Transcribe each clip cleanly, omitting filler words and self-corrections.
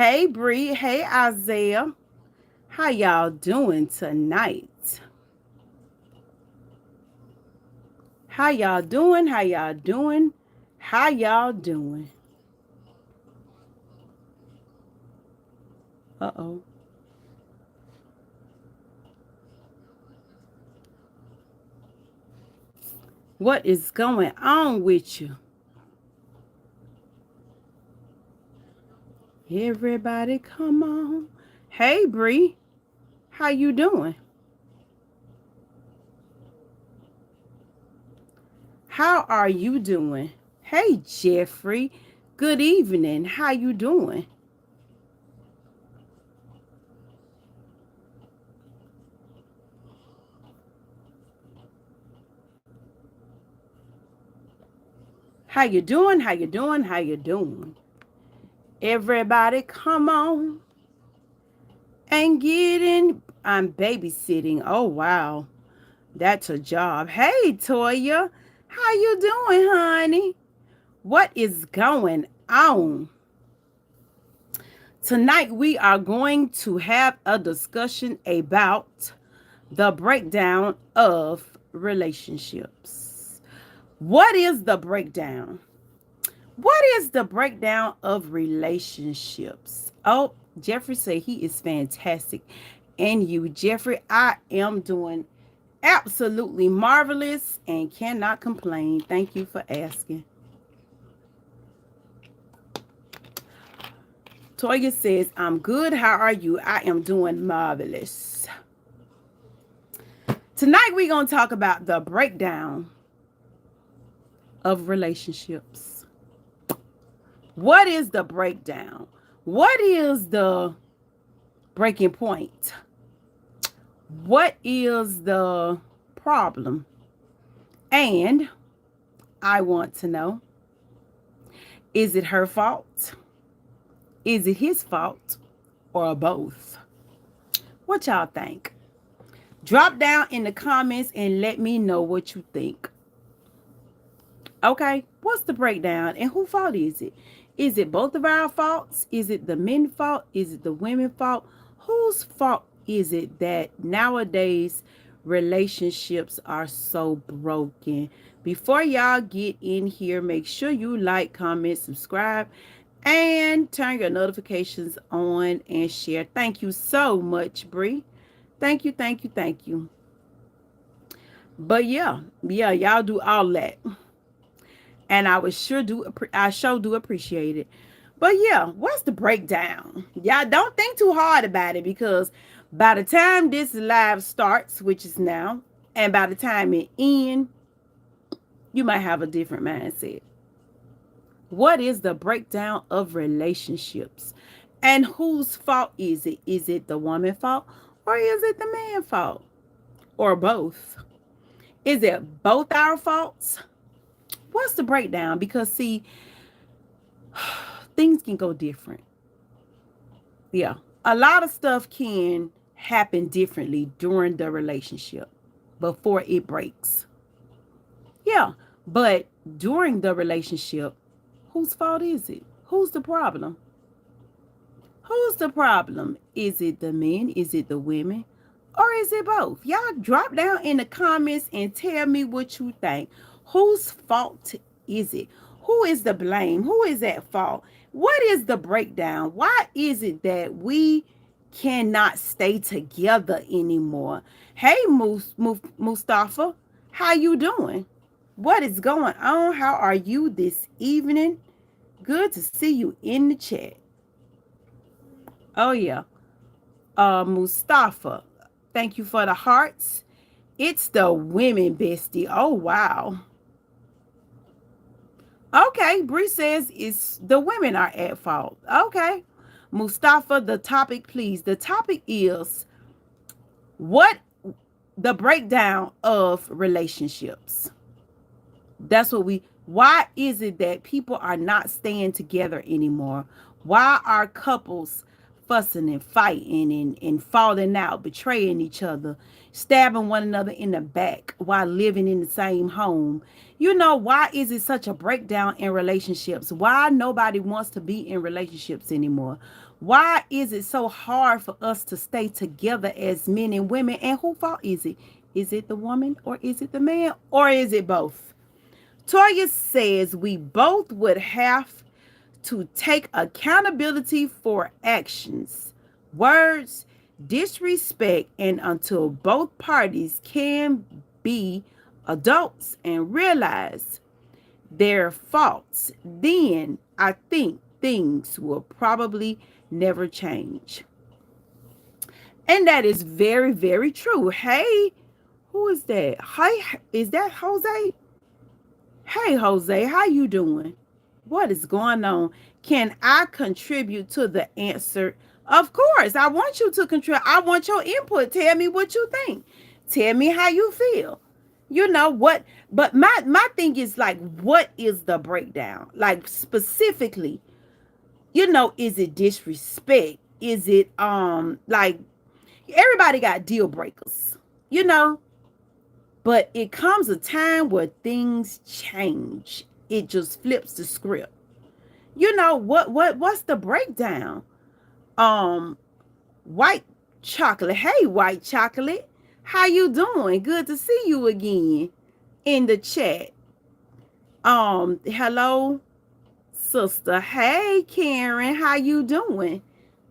Hey Bree, hey Isaiah. How y'all doing tonight? How y'all doing? How y'all doing? How y'all doing? Uh-oh. What is going on with you? Everybody come on. Hey Bree, how you doing? How are you doing? Hey Jeffrey, good evening. How you doing? How you doing? How you doing? How you doing? Everybody come on and get in. I'm babysitting. Oh wow. That's a job. Hey Toya, how you doing, honey? What is going on? Tonight we are going to have a discussion about the breakdown of relationships. What is the breakdown? What is the breakdown of relationships? Oh, Jeffrey said he is fantastic. And you, Jeffrey, I am doing absolutely marvelous and cannot complain. Thank you for asking. Toya says, I'm good. How are you? I am doing marvelous. Tonight, we're going to talk about the breakdown of relationships. What is the breakdown? What is the breaking point? What is the problem? And I want to know, is it her fault? Is it his fault? Or both? What y'all think? Drop down in the comments and let me know what you think. Okay, what's the breakdown and whose fault is it? Is it both of our faults? Is it the men's fault? Is it the women's fault? Whose fault is it that nowadays relationships are so broken? Before y'all get in here, make sure you like, comment, subscribe, and turn your notifications on and share. Thank you so much, Bree. Thank you, thank you, thank you. But yeah, y'all do all that. And I sure do appreciate it. But yeah, what's the breakdown? Y'all don't think too hard about it because by the time this live starts, which is now, and by the time it ends, you might have a different mindset. What is the breakdown of relationships? And whose fault is it? Is it the woman's fault or is it the man's fault? Or both? Is it both our faults? What's the breakdown? Because see, things can go different. Yeah. A lot of stuff can happen differently during the relationship before it breaks. Yeah. But during the relationship, whose fault is it? Who's the problem? Who's the problem? Is it the men? Is it the women? Or is it both? Y'all drop down in the comments and tell me what you think. Whose fault is it? Who is the blame? Who is at fault? What is the breakdown? Why is it that we cannot stay together anymore? Hey, Mustafa, how you doing? What is going on? How are you this evening? Good to see you in the chat. Oh yeah. Mustafa, thank you for the hearts. It's the women, bestie. Oh wow. Okay, Bree says it's the women are at fault. Okay. Mustafa, the topic, please. The topic is what the breakdown of relationships. That's what why is it that people are not staying together anymore? Why are couples fussing and fighting and falling out, betraying each other, stabbing one another in the back while living in the same home. Why is it such a breakdown in relationships? Why nobody wants to be in relationships anymore? Why is it so hard for us to stay together as men and women? And who fault is it? Is it the woman or is it the man or is it both? Toya says we both would have to take accountability for actions, words, disrespect, and until both parties can be adults and realize their faults, then I think things will probably never change. And that is very, very true. Hey, who is that? Hi, is that Jose? Hey, Jose, how you doing? What is going on? Can I contribute to the answer? Of course, I want you to contribute. I want your input. Tell me what you think. Tell me how you feel. You know what? But my thing is like, what is the breakdown? Like specifically, is it disrespect? Is it like everybody got deal breakers, you know? But it comes a time where things change. It just flips the script. What's the breakdown? Um, White chocolate. Hey, white chocolate. How you doing? Good to see you again in the chat. Hello, sister. Hey, Karen. How you doing?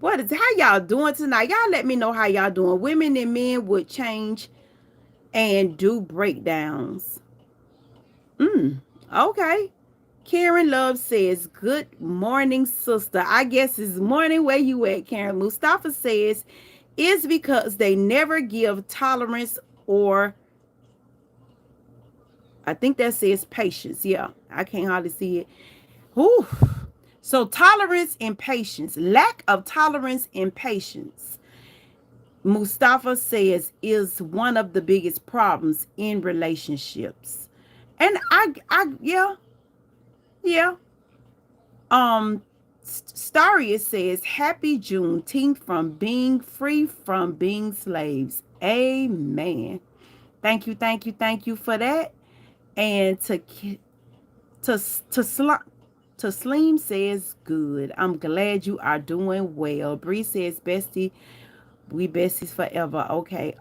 How y'all doing tonight? Y'all let me know how y'all doing. Women and men would change and do breakdowns. Okay. Karen Love says, good morning, sister. I guess it's morning where you at, Karen. Mustafa says, it's because they never give tolerance or I think that says patience. Yeah, I can't hardly see it. Ooh. So tolerance and patience, lack of tolerance and patience, Mustafa says, is one of the biggest problems in relationships. And yeah. Staria says, happy Juneteenth from being free from being slaves. Amen. Thank you for that. And to Slim says, good. I'm glad you are doing well. Bree says, bestie, we besties forever. Okay.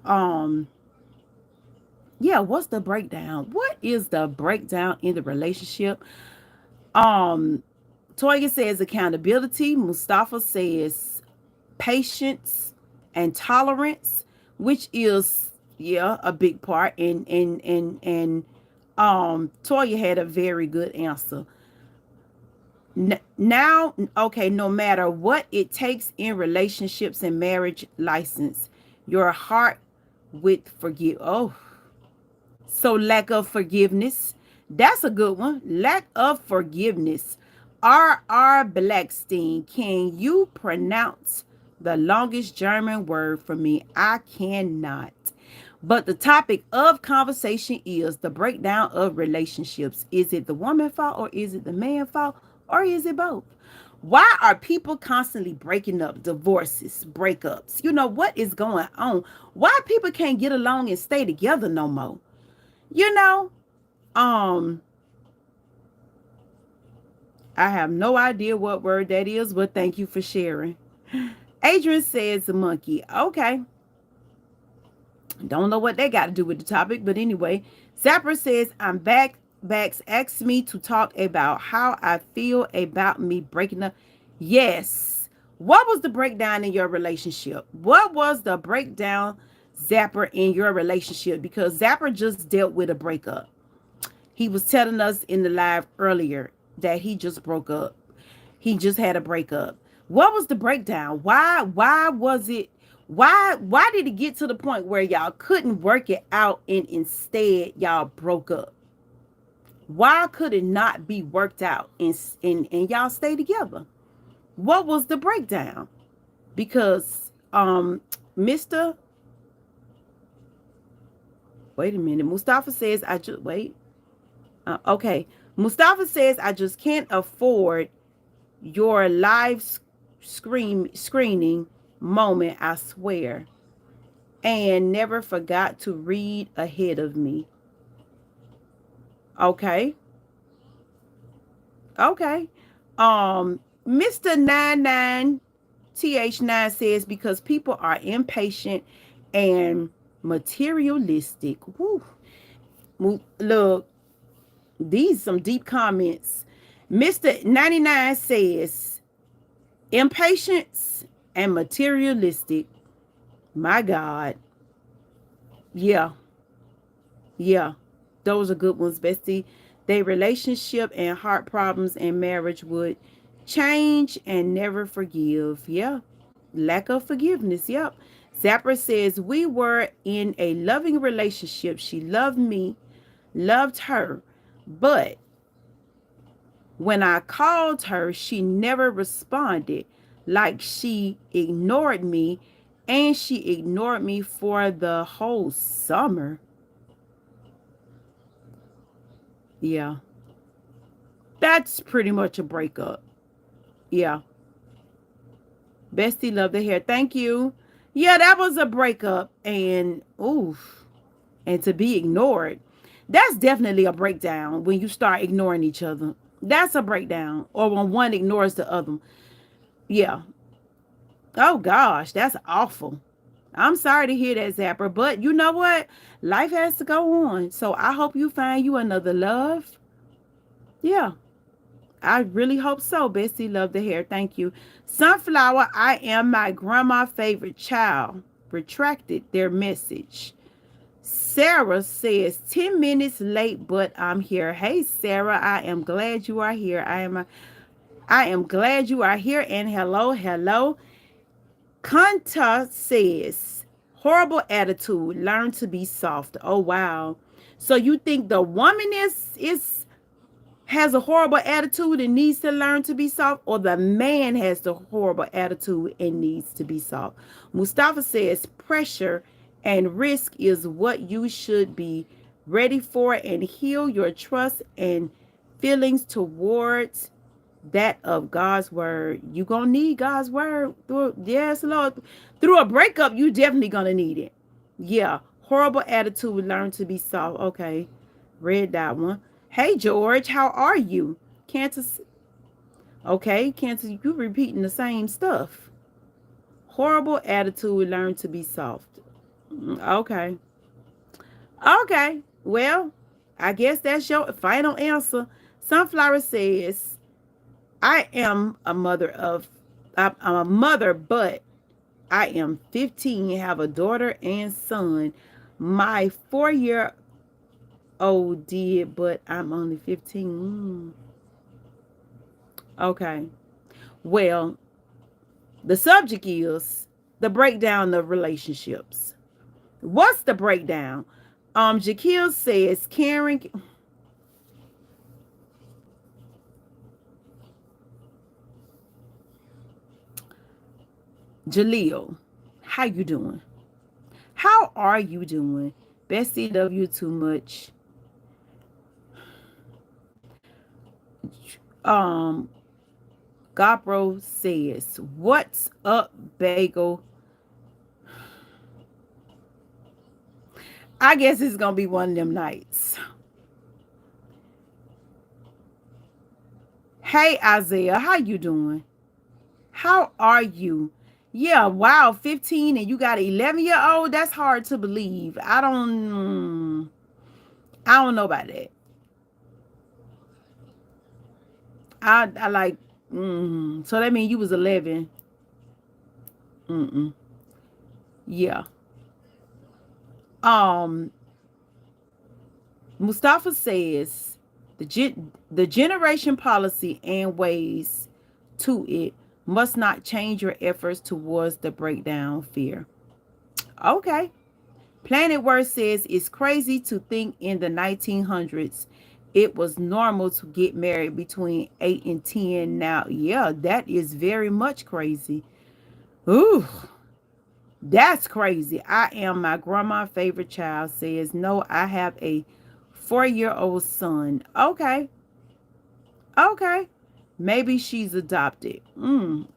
Yeah, what's the breakdown? What is the breakdown in the relationship? Toya says accountability. Mustafa says patience and tolerance, which is a big part. And Toya had a very good answer. Now, okay, no matter what it takes in relationships and marriage, license your heart with forgive. Oh, so lack of forgiveness. That's a good one. Lack of forgiveness. R.R. Blackstein, can you pronounce the longest German word for me? I cannot. But the topic of conversation is the breakdown of relationships. Is it the woman's fault or is it the man's fault or is it both? Why are people constantly breaking up, divorces, breakups? What is going on? Why people can't get along and stay together no more? I have no idea what word that is, but thank you for sharing. Adrian says the monkey. Okay. Don't know what they got to do with the topic, but anyway. Zapper says, I'm back. Bax asked me to talk about how I feel about me breaking up. Yes. What was the breakdown in your relationship? What was the breakdown, Zapper, in your relationship? Because Zapper just dealt with a breakup. He was telling us in the live earlier that he just broke up. He just had a breakup. What was the breakdown? Why was it? Why did it get to the point where y'all couldn't work it out and instead y'all broke up? Why could it not be worked out and y'all stay together? What was the breakdown? Because Mr. Wait a minute. Mustafa says I just wait. Okay. Mustafa says I just can't afford your lives. screening moment, I swear. And never forgot to read ahead of me. Okay. Okay. Mr. 99 TH9 says because people are impatient and materialistic. Woo. Look, these some deep comments. Mr. 99 says impatience and materialistic. My God. Yeah. Yeah. Those are good ones, Bestie. Their relationship and heart problems and marriage would change and never forgive. Yeah. Lack of forgiveness. Yep. Zapper says, we were in a loving relationship. She loved me, loved her. But when I called her, she never responded. Like she ignored me, and she ignored me for the whole summer. Yeah. That's pretty much a breakup. Yeah. Bestie, love the hair. Thank you. Yeah, that was a breakup. And oof. And to be ignored. That's definitely a breakdown when you start ignoring each other. That's a breakdown. Or when one ignores the other. Yeah. Oh gosh, that's awful. I'm sorry to hear that, Zapper. But you know what? Life has to go on. So I hope you find you another love. Yeah. I really hope so. Bestie, love the hair. Thank you. Sunflower, I am my grandma's favorite child. Retracted their message. Sarah says 10 minutes late, but I'm here. Hey, Sarah, I am glad you are here. I am glad you are here. And hello, hello. Kanta says horrible attitude. Learn to be soft. Oh wow. So you think the woman is has a horrible attitude and needs to learn to be soft, or the man has the horrible attitude and needs to be soft? Mustafa says pressure and risk is what you should be ready for, and heal your trust and feelings towards that of God's word. You gonna need God's word through, yes, Lord. Through a breakup, you definitely gonna need it. Yeah. Horrible attitude, learn to be soft. Okay. Read that one. Hey George, how are you? Kansas. Okay, Kansas, you repeating the same stuff. Horrible attitude, learn to be soft. Okay. Okay. Well, I guess that's your final answer. Sunflower says, I am a mother of I'm a mother, but I am 15, have a daughter and son. My 4-year old did, but I'm only 15. Okay. Well, the subject is the breakdown of relationships. What's the breakdown? Jaquil says Karen. Jaleel, how you doing? How are you doing? Bestie, love you too much. Um, Gabro says, what's up, bagel? I guess it's gonna be one of them nights. Hey Isaiah, how you doing? How are you? Yeah, wow, 15 and you got an 11-year-old. That's hard to believe. I don't know about that. I like so that means you was 11. Mm-mm. Yeah. Um Mustafa says the generation policy and ways to it must not change your efforts towards the breakdown fear. Okay. Planet Word says it's crazy to think in the 1900s it was normal to get married between 8 and 10 now. Yeah, that is very much crazy. Ooh, that's crazy. I am my grandma's favorite child says, no, I have a 4-year-old son. Okay. Okay. Maybe she's adopted.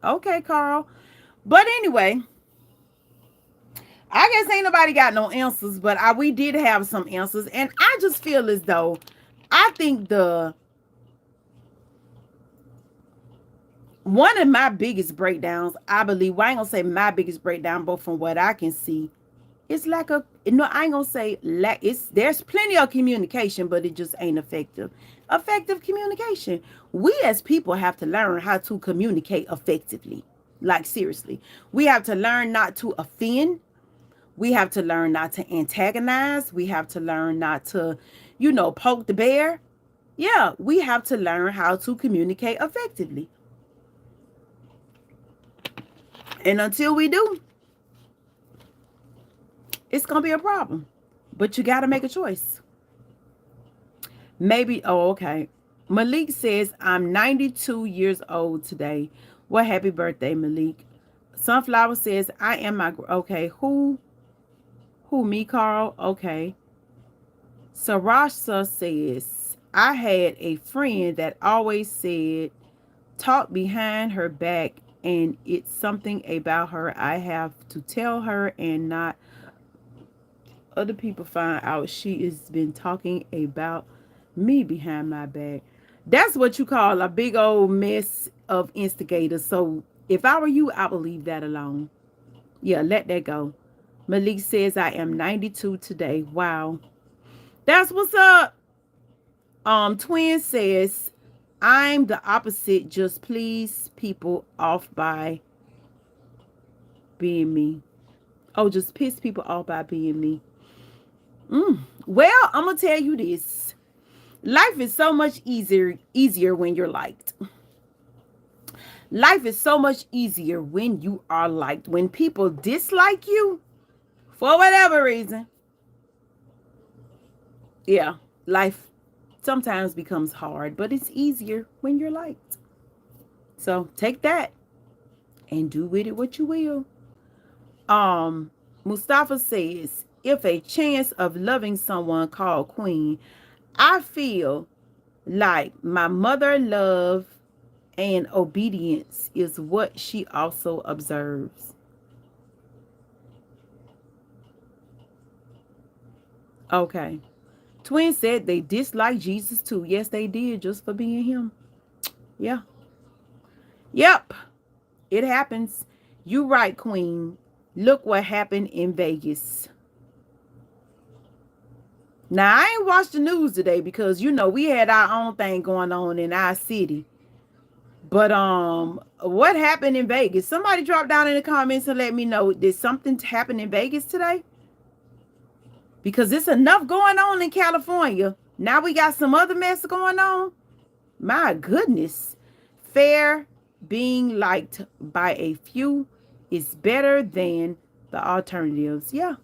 Okay, Carl. But anyway, I guess ain't nobody got no answers, but we did have some answers. And I just feel as though I think the one of my biggest breakdowns, I believe, well, I ain't gonna say my biggest breakdown, but from what I can see, it's like I ain't gonna say lack. It's there's plenty of communication, but it just ain't effective. Effective communication. We as people have to learn how to communicate effectively. Like seriously, we have to learn not to offend. We have to learn not to antagonize. We have to learn not to, poke the bear. Yeah, we have to learn how to communicate effectively. And until we do, it's going to be a problem. But you got to make a choice. Maybe, oh, okay. Malik says, I'm 92 years old today. Well, happy birthday, Malik. Sunflower says, I am okay, who, me, Carl? Okay. Sarasha says, I had a friend that always said, talk behind her back, and it's something about her I have to tell her and not other people find out she has been talking about me behind my back. That's what you call a big old mess of instigators. So if I were you, I would leave that alone. Yeah, let that go. Malik says I am 92 today. Wow. That's what's up. Twin says I'm the opposite. Just please people off by being me. Oh, just piss people off by being me. Well, I'm gonna tell you this. Life is so much easier when you're liked. Life is so much easier when you are liked. When people dislike you for whatever reason, yeah, life sometimes becomes hard, but it's easier when you're liked. So take that and do with it what you will. Mustafa says, if a chance of loving someone called Queen, I feel like my mother love and obedience is what she also observes. Okay. Twin said they dislike Jesus too. Yes, they did, just for being him. Yeah. Yep. It happens. You right, Queen. Look what happened in Vegas. Now, I ain't watched the news today because, we had our own thing going on in our city. But what happened in Vegas? Somebody drop down in the comments and let me know. Did something happen in Vegas today? Because it's enough going on in California. Now we got some other mess going on. My goodness. Fair being liked by a few is better than the alternatives. Yeah.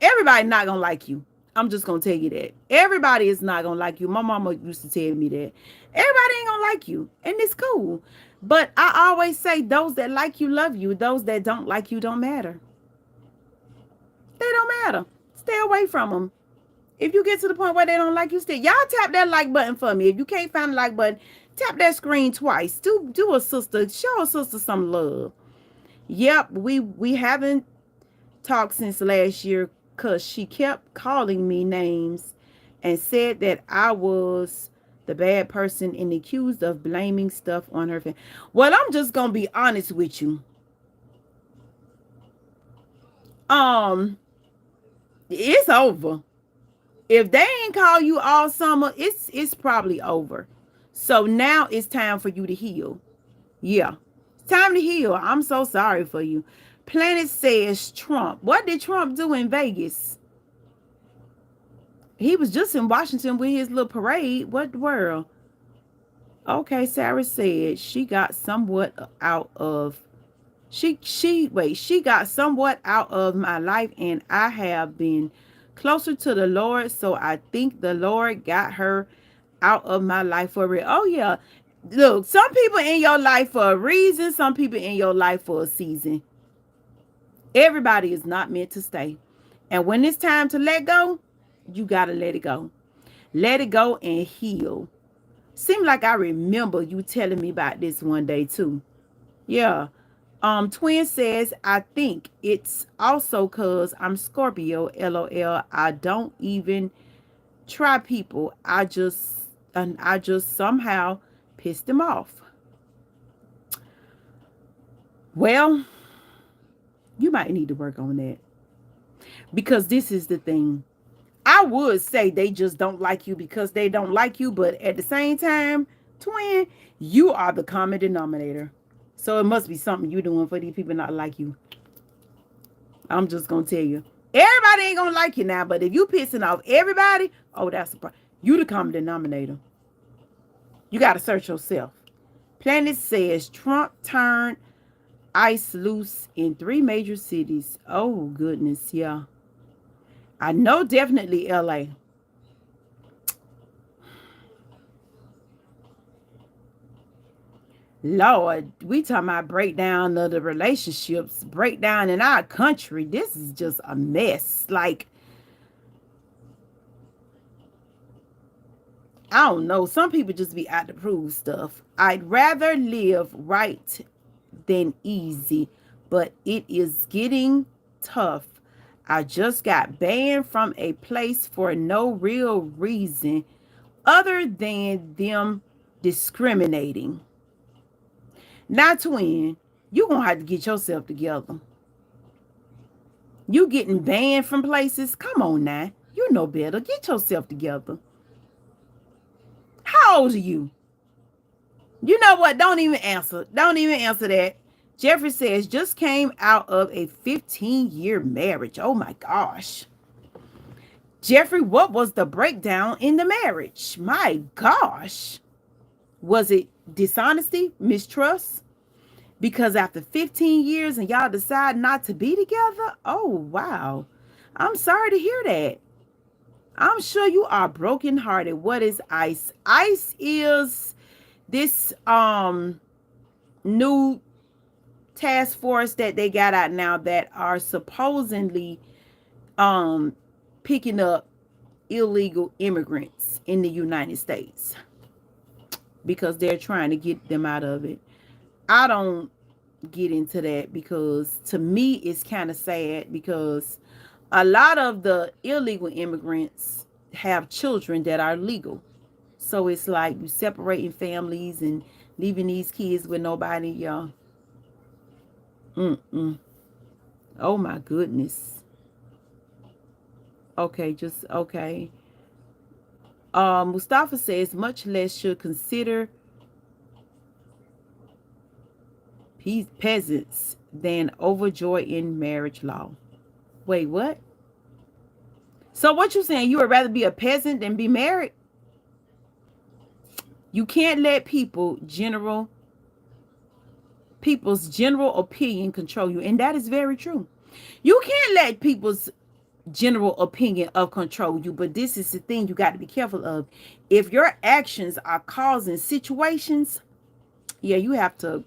Everybody not gonna like you. I'm just gonna tell you that. Everybody is not gonna like you. My mama used to tell me that. Everybody ain't gonna like you, and it's cool. But I always say those that like you love you. Those that don't like you don't matter. They don't matter. Stay away from them. If you get to the point where they don't like you, stay. Y'all tap that like button for me. If you can't find the like button, tap that screen twice. Do a sister, show a sister some love. Yep, we haven't talked since last year because she kept calling me names and said that I was the bad person and accused of blaming stuff on her family. Well, I'm just gonna be honest with you. It's over. If they ain't call you all summer, it's probably over. So now it's time for you to heal. Yeah. It's time to heal. I'm so sorry for you. Planet says Trump. What did Trump do in Vegas? He was just in Washington with his little parade. What the world? Okay, Sarah said she got somewhat out of she got somewhat out of my life, and I have been closer to the Lord, so I think the Lord got her out of my life for real. Oh yeah. Look, some people in your life for a reason, some people in your life for a season. Everybody is not meant to stay. And when it's time to let go, you got to let it go. Let it go and heal. Seemed like I remember you telling me about this one day too. Yeah. Twin says, I think it's also cause I'm Scorpio, LOL. I don't even try people. I just somehow pissed them off. Well, you might need to work on that. Because this is the thing. I would say they just don't like you because they don't like you, but at the same time, twin, you are the common denominator. So it must be something you doing for these people not like you. I'm just gonna tell you. Everybody ain't gonna like you now, but if you pissing off everybody, oh, that's a problem. You the common denominator. You gotta search yourself. Planet says Trump turned ice loose in 3 major cities. Oh goodness, yeah. I know definitely LA. Lord, we talking about breakdown of the relationships, breakdown in our country. This is just a mess. Like, I don't know. Some people just be out to prove stuff. I'd rather live right than easy, but it is getting tough. I just got banned from a place for no real reason other than them discriminating. Now, twin, you gonna have to get yourself together. You getting banned from places? Come on now. You know better. Get yourself together. How old are you? You know what? Don't even answer. Don't even answer that. Jeffrey says, just came out of a 15-year marriage. Oh my gosh. Jeffrey, what was the breakdown in the marriage? My gosh. Was it dishonesty, mistrust? Because after 15 years and y'all decide not to be together? Oh, wow. I'm sorry to hear that. I'm sure you are brokenhearted. What is ICE? ICE is this new task force that they got out now that are supposedly um picking up illegal immigrants in the United States because they're trying to get them out of it. I don't get into that because to me it's kind of sad because a lot of the illegal immigrants have children that are legal. So it's like you separating families and leaving these kids with nobody, y'all. Mm-mm. Oh my goodness. Okay, just okay. Mustafa says much less should consider peasants than overjoy in marriage law. Wait, what? So what you saying? You would rather be a peasant than be married? You can't let people's general opinion control you, and that is very true. You can't let people's general opinion of control you, but this is the thing you got to be careful of. If your actions are causing situations, yeah, you have to.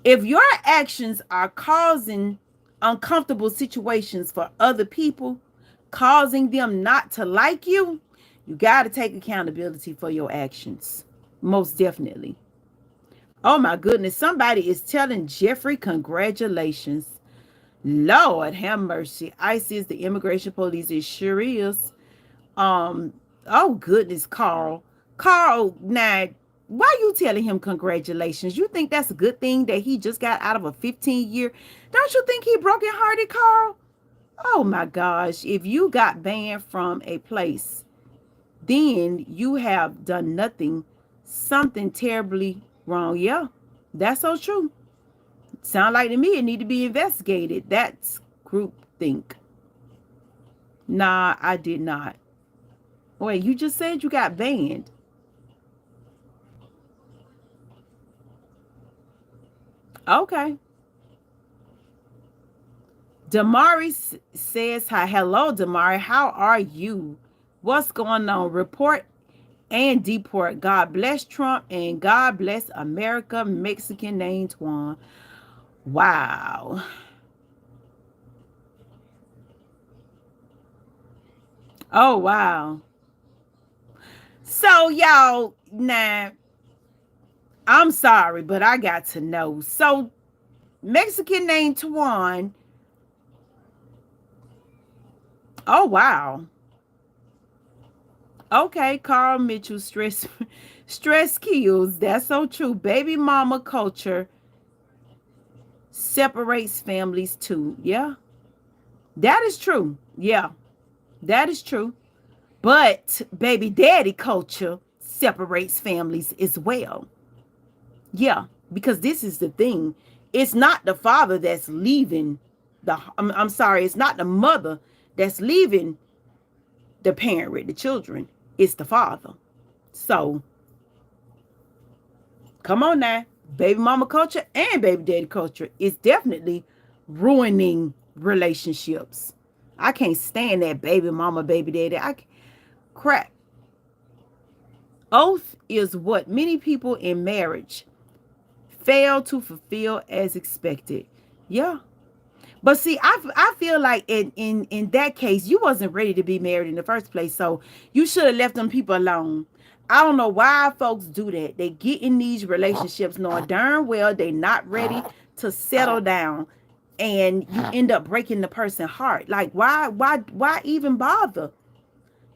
If your actions are causing uncomfortable situations for other people, causing them not to like you, you got to take accountability for your actions. Most definitely. Oh my goodness. Somebody is telling Jeffrey, congratulations. Lord have mercy. ICE is the immigration police. It sure is. Um, oh goodness, Carl. Carl, now, why you telling him congratulations? You think that's a good thing that he just got out of a 15-year? Don't you think he brokenhearted, Carl? Oh my gosh. If you got banned from a place, then you have done something terribly wrong. Yeah, that's so true. Sound like to me it need to be investigated. That's group think. Nah, I did not. Wait, you just said you got banned. Okay. Damari says hi. Hello, Damari. How are you? What's going on? Report and deport. God bless Trump and God bless America. Mexican named Twan. Wow. Oh, wow. So y'all, now I'm sorry, but I got to know. So Mexican named Tuan. Oh wow. Okay, Carl Mitchell, stress stress kills. That's so true. Baby mama culture separates families too. Yeah. That is true. Yeah. That is true. But baby daddy culture separates families as well. Yeah, because this is the thing. It's not the father that's leaving I'm sorry, it's not the mother that's leaving the parent with the children. It's the father. So come on now. Baby mama culture and baby daddy culture is definitely ruining relationships. I can't stand that baby mama, baby daddy. Crap. Oath is what many people in marriage fail to fulfill as expected. Yeah. But see, I feel like in that case, you wasn't ready to be married in the first place. So you should have left them people alone. I don't know why folks do that. They get in these relationships knowing darn well they not ready to settle down. And you end up breaking the person's heart. Like, why even bother?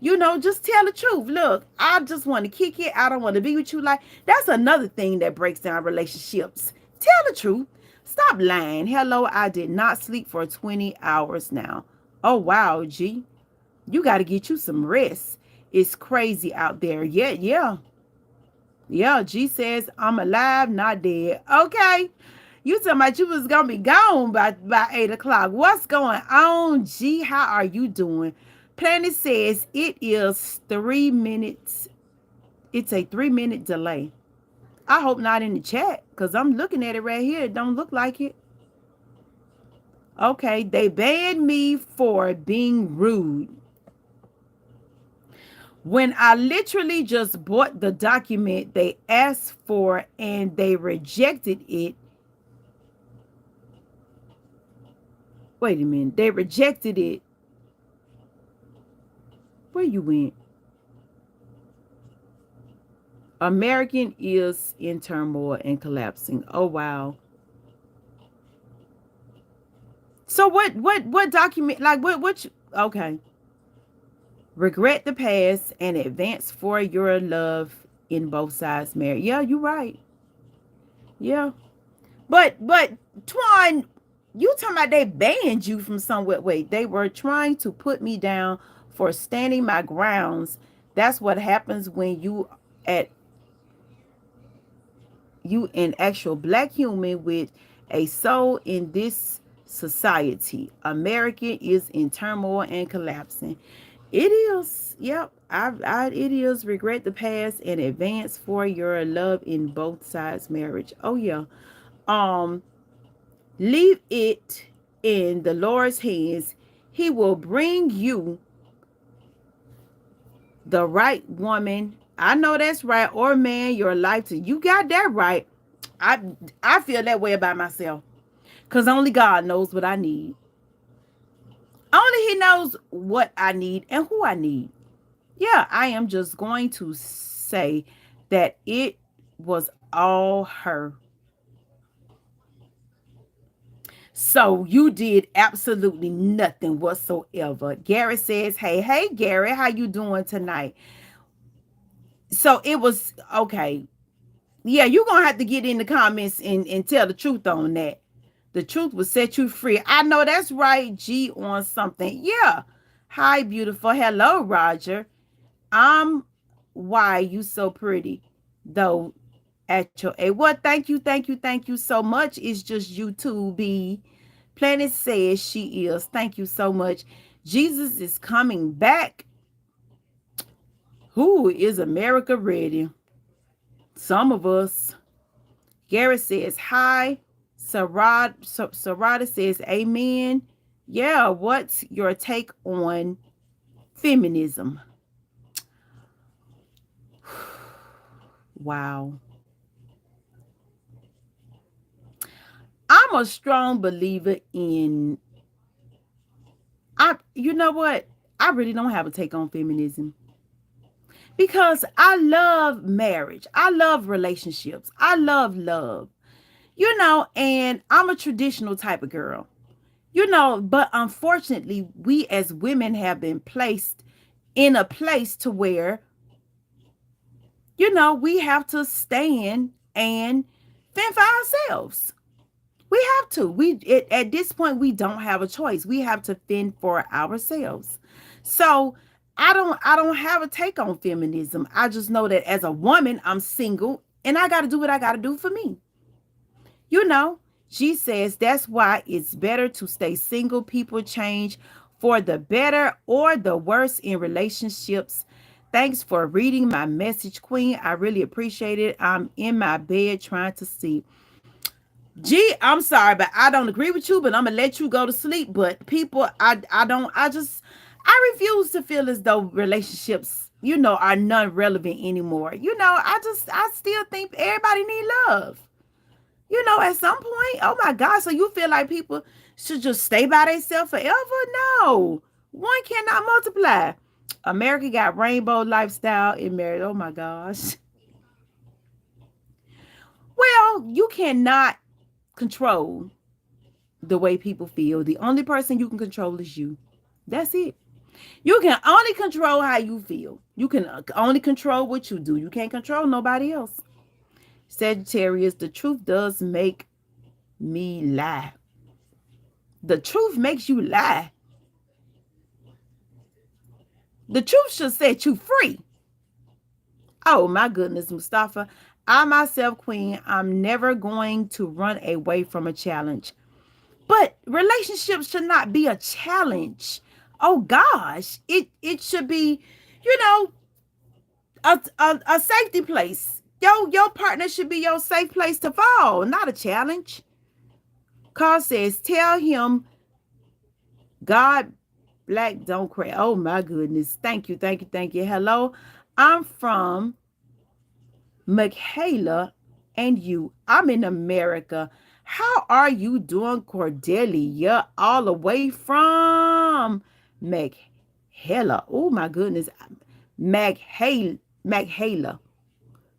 Just tell the truth. Look, I just want to kick it. I don't want to be with you. Like, that's another thing that breaks down relationships. Tell the truth. Stop lying. Hello, I did not sleep for 20 hours now. Oh, wow, G. You got to get you some rest. It's crazy out there. Yeah, yeah. Yeah, G says, I'm alive, not dead. Okay. You talking about you was going to be gone by 8 o'clock. What's going on, G? How are you doing? Planet says it is 3 minutes. It's a 3 minute delay. I hope not in the chat because I'm looking at it right here. It don't look like it. Okay, they banned me for being rude. When I literally just bought the document they asked for and they rejected it. Wait a minute. They rejected it. Where you went? American is in turmoil and collapsing. Oh wow. So what document like what okay. Regret the past and advance for your love in both sides marriage. Yeah, you're right. Yeah. But Twan, you talking about they banned you from somewhere. Wait, they were trying to put me down for standing my grounds. That's what happens when at you an actual black human with a soul in this society. America is in turmoil and collapsing. It is. Yep. It is. Regret the past and advance for your love in both sides marriage. Oh yeah. Um, leave it in the Lord's hands. He will bring you the right woman. I know that's right. Or man, your life to you got that right. I I feel that way about myself. Cause only God knows what I need. Only He knows what I need and who I need. Yeah, I am just going to say that it was all her. So you did absolutely nothing whatsoever. Gary says, hey, Gary, how you doing tonight? So it was okay. Yeah, you're gonna have to get in the comments and tell the truth on that. The truth will set you free. I know that's right. G on something. Yeah. Hi, beautiful. Hello, Roger. I'm why you so pretty, though. At your a well, thank you so much. It's just you to be. Planet says she is. Thank you so much. Jesus is coming back. Who is America ready? Some of us. Garrett says hi. Sarada says amen. Yeah, what's your take on feminism? Wow. I'm a strong believer in you know what? I really don't have a take on feminism. because I love marriage. I love relationships. I love love, and I'm a traditional type of girl, but unfortunately, we as women have been placed in a place to where, we have to stand and fend for ourselves. We have to. At this point, we don't have a choice. We have to fend for ourselves. So I don't have a take on feminism. I just know that as a woman, I'm single and I got to do what I got to do for me. You know, she says that's why it's better to stay single. People change for the better or the worse in relationships. Thanks for reading my message, Queen. I really appreciate it. I'm in my bed trying to sleep. Gee, I'm sorry, but I don't agree with you, but I'm gonna let you go to sleep. But people, I don't, I refuse to feel as though relationships, are non-relevant anymore. I still think everybody need love. At some point, oh my God, so you feel like people should just stay by themselves forever? No, one cannot multiply. America got rainbow lifestyle in marriage. Oh my gosh. Well, you cannot control the way people feel. The only person you can control is you. That's it. You can only control how you feel. You can only control what you do. You can't control nobody else. Sagittarius, the truth does make me lie. The truth makes you lie. The truth should set you free. Oh my goodness, Mustafa. I myself, Queen, I'm never going to run away from a challenge. But relationships should not be a challenge. Oh gosh, it should be, you know, a safety place. Your partner should be your safe place to fall, not a challenge. Carl says, tell him God black don't cry. Oh my goodness. Thank you, thank you, thank you. Hello. I'm from Michaela and you. I'm in America. How are you doing, Cordelia? All the way from Michaela. Oh my goodness. Michaela.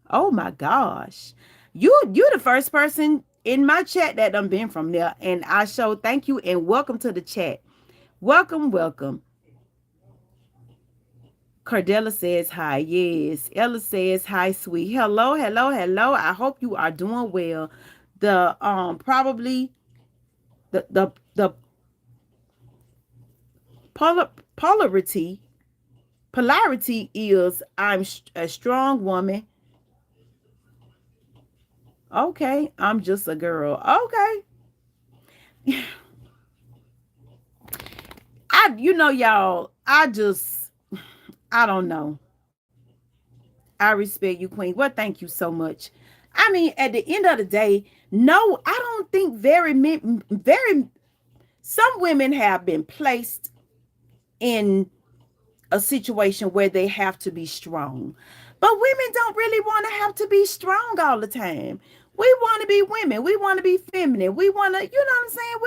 Oh my gosh. You the first person in my chat that done been from there. And I show thank you and welcome to the chat. Welcome, welcome. Cardella says hi. Yes. Ella says hi, sweet. Hello, hello, hello. I hope you are doing well. The probably the polarity is I'm a strong woman. Okay, I'm just a girl. Okay. Y'all, I don't know. I respect you, Queen. Well, thank you so much. I mean, at the end of the day, no, I don't think some women have been placed in a situation where they have to be strong. But women don't really want to have to be strong all the time. We want to be women. We want to be feminine. We want to, you know what I'm saying?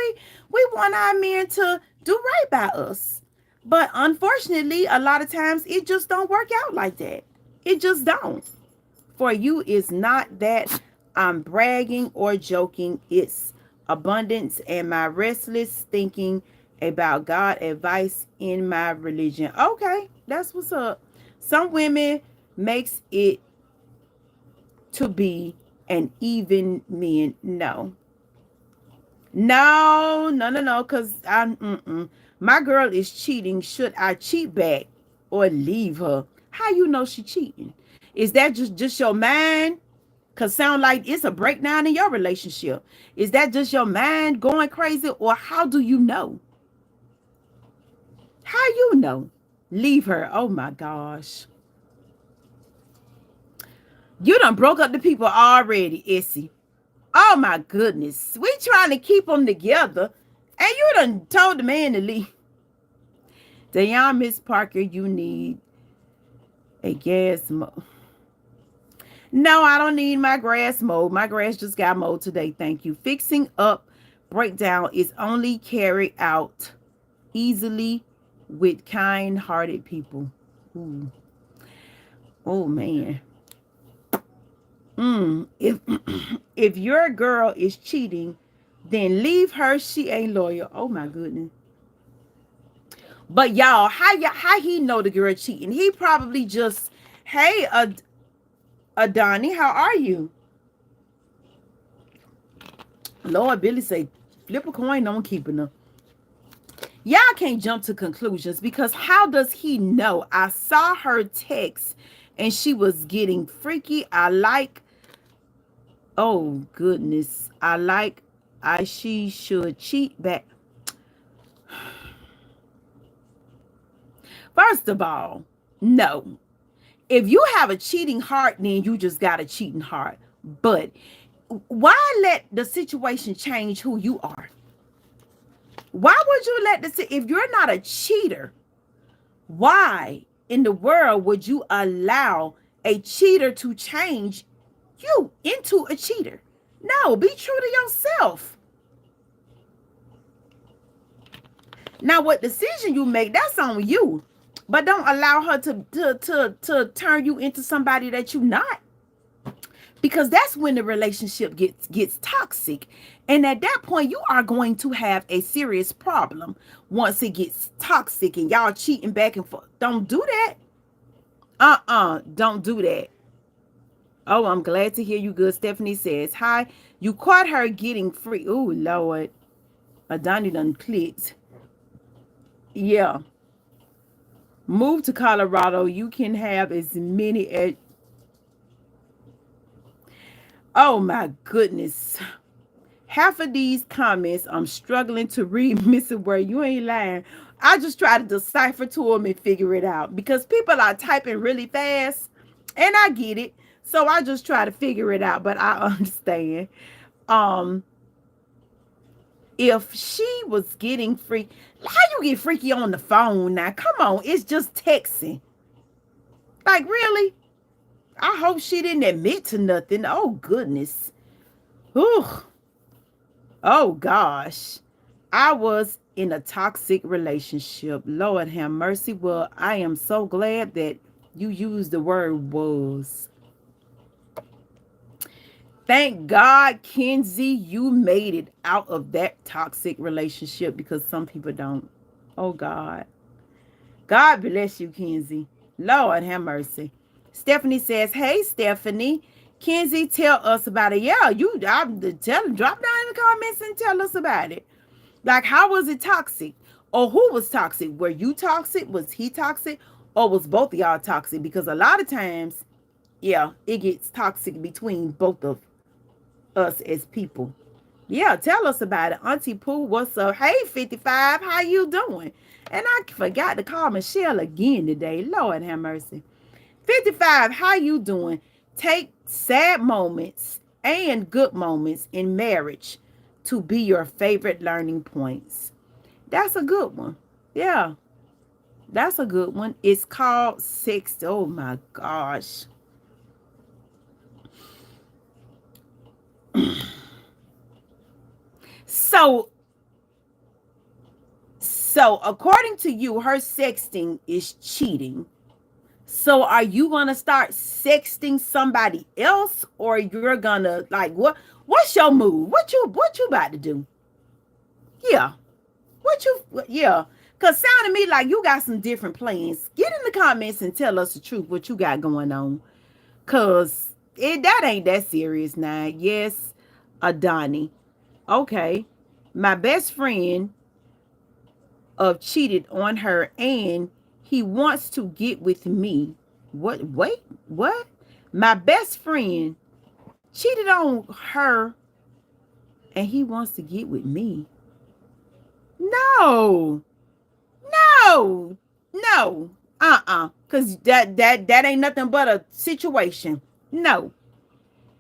We want our men to do right by us. But unfortunately, a lot of times it just don't work out like that. It just don't. For you is not that I'm bragging or joking. It's abundance and my restless thinking about God advice in my religion. Okay, that's what's up. Some women makes it to be an even men. No. No, no, no, no, because my girl is cheating. Should I cheat back or leave her? How you know she cheating? Is that just your mind? Cause sound like it's a breakdown in your relationship. Is that just your mind going crazy, or how do you know? How you know? Leave her. Oh my gosh. You done broke up the people already, Issy. Oh my goodness. We trying to keep them together. And you done told the man to leave. Dayon, Miss Parker, you need a gas mower. No, I don't need my grass mowed. My grass just got mowed today. Thank you. Fixing up breakdown is only carried out easily with kind-hearted people. Ooh. Oh man. If if your girl is cheating, then leave her. She ain't loyal. Oh my goodness. But y'all, how he know the girl cheating? He probably just, hey, Adani, how are you? Lord Billy say, flip a coin on keeping her. Y'all can't jump to conclusions because how does he know? I saw her text and she was getting freaky. Oh goodness. She should cheat back. First of all, no. If you have a cheating heart, then you just got a cheating heart. But why let the situation change who you are? Why would you let if you're not a cheater, why in the world would you allow a cheater to change you into a cheater? No, be true to yourself. Now, what decision you make, that's on you. But don't allow her to turn you into somebody that you're not. Because that's when the relationship gets toxic. And at that point, you are going to have a serious problem once it gets toxic and y'all cheating back and forth. Don't do that. Don't do that. Oh, I'm glad to hear you good. Stephanie says, hi, you caught her getting free. Oh, Lord. Adani done clicked. Yeah. Move to Colorado. You can have as many as... Oh, my goodness. Half of these comments, I'm struggling to read. Missing word. You ain't lying. I just try to decipher to them and figure it out because people are typing really fast and I get it. So I just try to figure it out, but I understand. If she was getting free, how you get freaky on the phone now? Come on, it's just texting. Like, really? I hope she didn't admit to nothing. Oh, goodness. Ooh. Oh, gosh. I was in a toxic relationship. Lord have mercy. Well, I am so glad that you used the word was. Thank God, Kenzie, you made it out of that toxic relationship because some people don't. Oh, God. God bless you, Kenzie. Lord have mercy. Stephanie says, hey, Stephanie, Kenzie, tell us about it. Yeah, drop down in the comments and tell us about it. Like, how was it toxic? Or who was toxic? Were you toxic? Was he toxic? Or was both of y'all toxic? Because a lot of times, yeah, it gets toxic between both of us as people. Yeah, tell us about it. Auntie Pooh, what's up? Hey, 55, how you doing? And I forgot to call Michelle again today. Lord have mercy. 55, how you doing? Take sad moments and good moments in marriage to be your favorite learning points. That's a good one. Yeah, that's a good one. It's called sex. Oh my gosh. So according to you, her sexting is cheating. So are you gonna start sexting somebody else, or you're gonna like what's your move? What you about to do? Yeah. Yeah. Cause sounding to me like you got some different plans. Get in the comments and tell us the truth, what you got going on. Cause that ain't that serious now. Yes, Adani. Okay. My best friend cheated on her and he wants to get with me. What? Wait, what? My best friend cheated on her and he wants to get with me. No, no, no. Because that ain't nothing but a situation. No.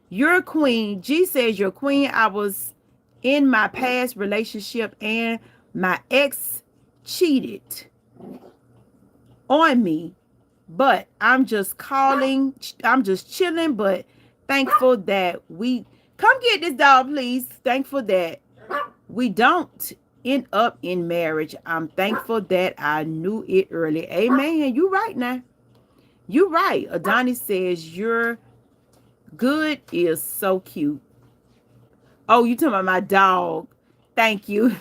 You're a queen. G says you're a queen. I was in my past relationship and my ex cheated on me, but I'm just chilling, but thankful that we come get this dog, please. Thankful that we don't end up in marriage. I'm thankful that I knew it early. Amen. You right now. You right. Adonis says you're good is so cute. Oh, you talking about my dog. Thank you.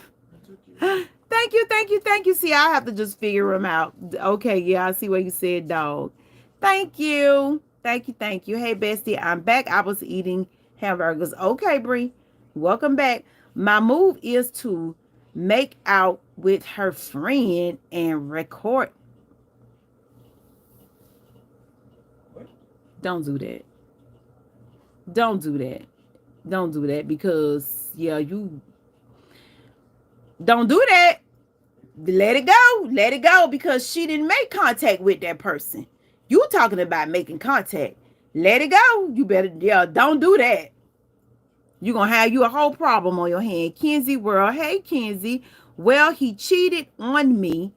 Thank you, thank you, thank you. See, I have to just figure them out. Okay, yeah, I see what you said, dog. Thank you. Thank you, thank you. Hey, bestie, I'm back. I was eating hamburgers. Okay, Bree. Welcome back. My move is to make out with her friend and record. Don't do that. Don't do that. Don't do that because, yeah, you don't do that. Let it go. Let it go because she didn't make contact with that person. You talking about making contact. Let it go. You better, yeah, don't do that. You're going to have you a whole problem on your hand. Kenzie World. Hey, Kenzie. Well, he cheated on me.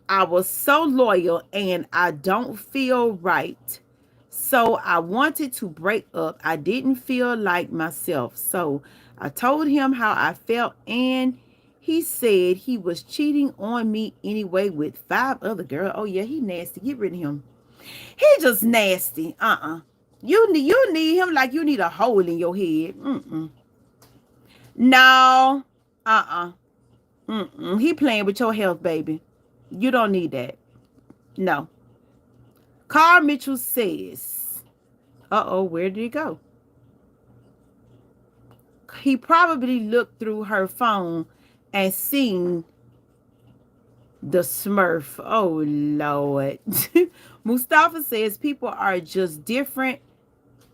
I was so loyal and I don't feel right. So I wanted to break up. I didn't feel like myself. So I told him how I felt and he said he was cheating on me anyway with 5 other girls. Oh yeah, he nasty. Get rid of him. He just nasty. You need him like you need a hole in your head. No. Uh-uh. He playing with your health, baby. You don't need that. No. Carl Mitchell says, uh-oh, where did he go? He probably looked through her phone and seen the Smurf. Oh, Lord. Mustafa says people are just different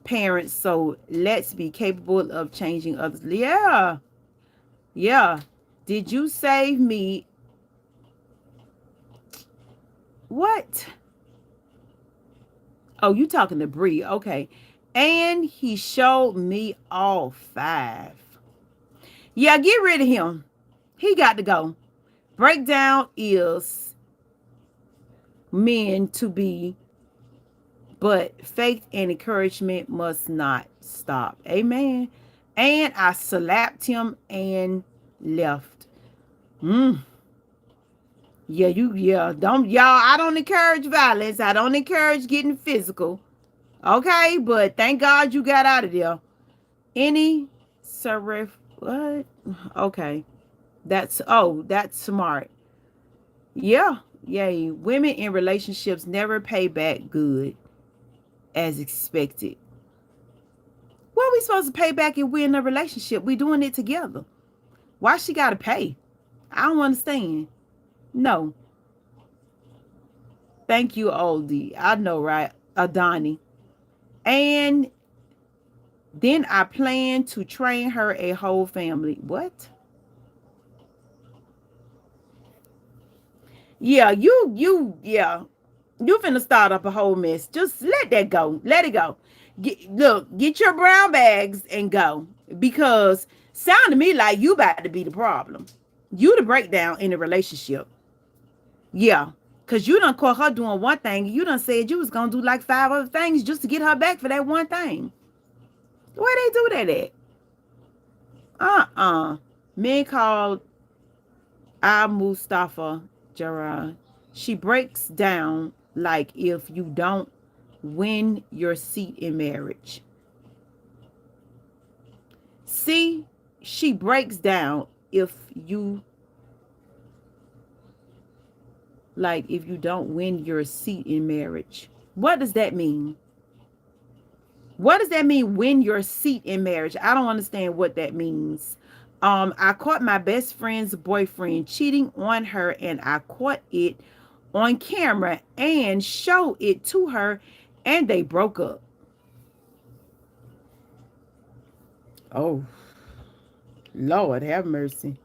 parents, so let's be capable of changing others. Yeah. Yeah. Did you save me? What? Oh, you talking to Bree. Okay. And he showed me all 5. Yeah, get rid of him. He got to go. Breakdown is meant to be, but faith and encouragement must not stop. Amen. And I slapped him and left. I don't encourage violence. I don't encourage getting physical. Okay, but thank God you got out of there. Any serif what? Okay. That's smart. Yeah. Yay. Women in relationships never pay back good as expected. What are we supposed to pay back if we're in a relationship? We doing it together. Why she gotta pay? I don't understand. No. Thank you, oldie. I know, right? Adani. And then I plan to train her a whole family. What? Yeah, yeah. You finna start up a whole mess. Just let that go. Let it go. Get your brown bags and go. Because sound to me like you about to be the problem. You the breakdown in the relationship. Yeah. Cause you done caught her doing one thing. You done said you was gonna do like 5 other things just to get her back for that one thing. Where they do that at? Men called Mustafa Gerard. She breaks down like if you don't win your seat in marriage. See, she breaks down if you don't win your seat in marriage. What does that mean? What does that mean, win your seat in marriage? I don't understand what that means. I caught my best friend's boyfriend cheating on her and I caught it on camera and showed it to her and they broke up. Oh, Lord have mercy.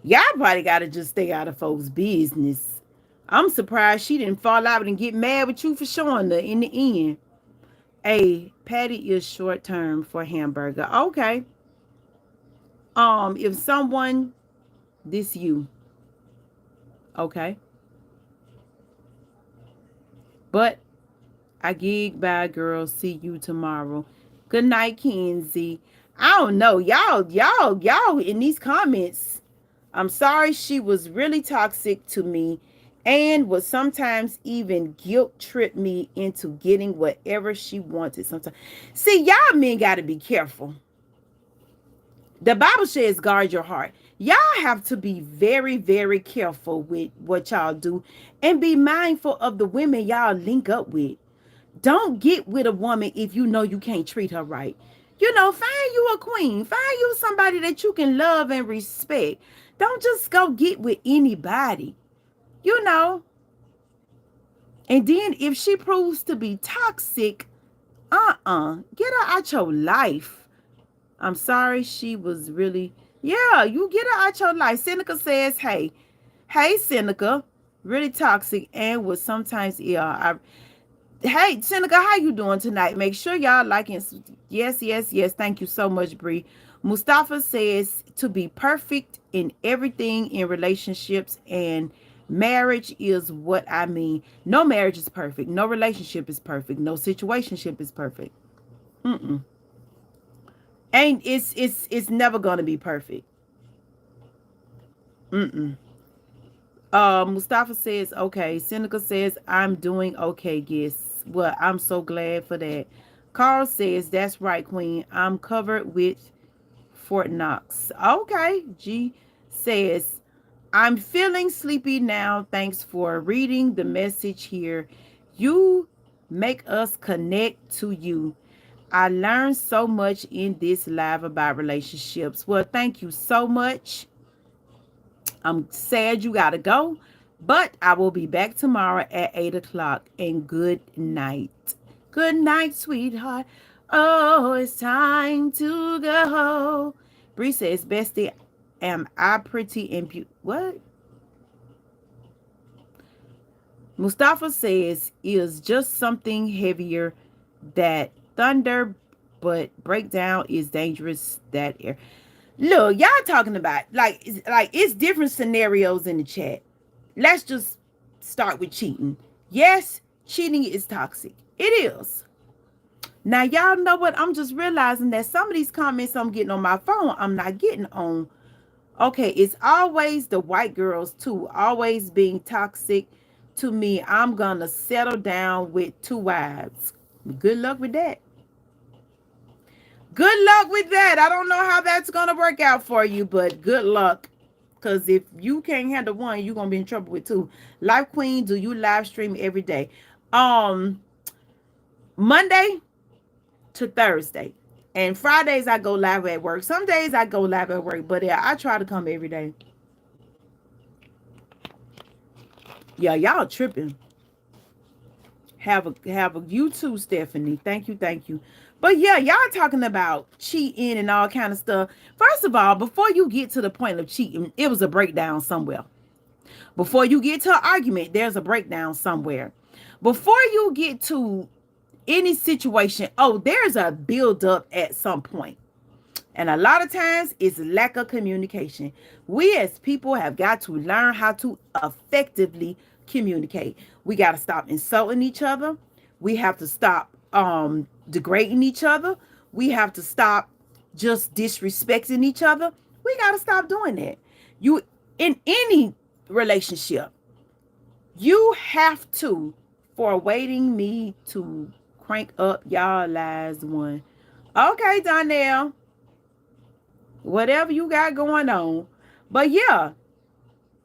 Y'all probably got to just stay out of folks' business. I'm surprised she didn't fall out and get mad with you for showing her in the end. A patty is short term for hamburger. Okay. If someone this you, okay. But I gig bye girl. See you tomorrow. Good night, Kenzie. I don't know. Y'all in these comments. I'm sorry she was really toxic to me and would sometimes even guilt trip me into getting whatever she wanted sometimes. See, y'all men got to be careful. The Bible says guard your heart. Y'all have to be very, very careful with what y'all do and be mindful of the women y'all link up with. Don't get with a woman if you know you can't treat her right. You know, find you a queen. Find you somebody that you can love and respect. Don't just go get with anybody. You know, and then if she proves to be toxic, get her out your life. I'm sorry, she was really, yeah, you get her out your life. Seneca says, hey, Seneca, really toxic and was sometimes hey, Seneca, how you doing tonight? Make sure y'all liking. Yes, yes, yes. Thank you so much, Bree. Mustafa says to be perfect in everything in relationships and marriage is what I mean. No marriage is perfect. No relationship is perfect. No situationship is perfect. Mm-mm. And it's never gonna be perfect. Mm-mm. Mustafa says, okay. Seneca says, I'm doing okay, guess. Well, I'm so glad for that. Carl says, that's right, Queen. I'm covered with Fort Knox. Okay. G says, I'm feeling sleepy now. Thanks for reading the message here. You make us connect to you. I learned so much in this live about relationships. Well, thank you so much. I'm sad you gotta go, but I will be back tomorrow at 8 o'clock. And good night. Good night, sweetheart. Oh, it's time to go. Bree says, Bestie, am I pretty and beautiful? What? Mustafa says, is just something heavier that thunder, but breakdown is dangerous. That air. Look, y'all talking about it's different scenarios in the chat. Let's just start with cheating. Yes, cheating is toxic. It is. Now y'all know what? I'm just realizing that some of these comments I'm getting on my phone, I'm not getting on. Okay, it's always the white girls too, always being toxic to me. I'm gonna settle down with 2 wives. Good luck with that. Good luck with that. I don't know how that's going to work out for you, but good luck. Because if you can't handle one, you're going to be in trouble with two. Life Queen, do you live stream every day? Um, Monday to Thursday. And Fridays, I go live at work. Some days I go live at work, but yeah, I try to come every day. Yeah, y'all tripping. Have a you too, Stephanie. Thank you, thank you. But yeah, y'all talking about cheating and all kind of stuff. First of all, before you get to the point of cheating, it was a breakdown somewhere. Before you get to an argument, there's a breakdown somewhere. Before you get to any situation, oh, there's a build up at some point. And a lot of times it's lack of communication. We as people have got to learn how to effectively communicate. We got to stop insulting each other. We have to stop degrading each other. We have to stop just disrespecting each other. We got to stop doing that. You in any relationship, you have to, for waiting me to crank up y'all lies one. Okay, Donnell, whatever you got going on. But yeah,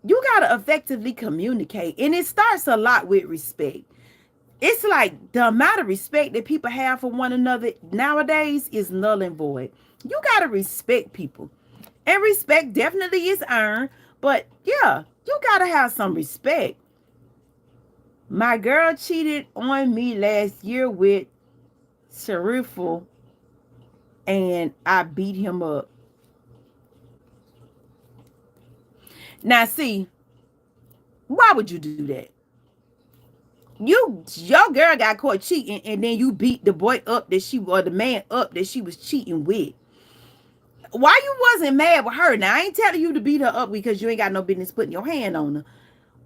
you got to effectively communicate. And it starts a lot with respect. It's like the amount of respect that people have for one another nowadays is null and void. You got to respect people. And respect definitely is earned. But yeah, you got to have some respect. My girl cheated on me last year with Sharifa and I beat him up. Now, see, why would you do that? Your girl got caught cheating, and then you beat the boy up or the man up that she was cheating with. Why you wasn't mad with her? Now, I ain't telling you to beat her up because you ain't got no business putting your hand on her.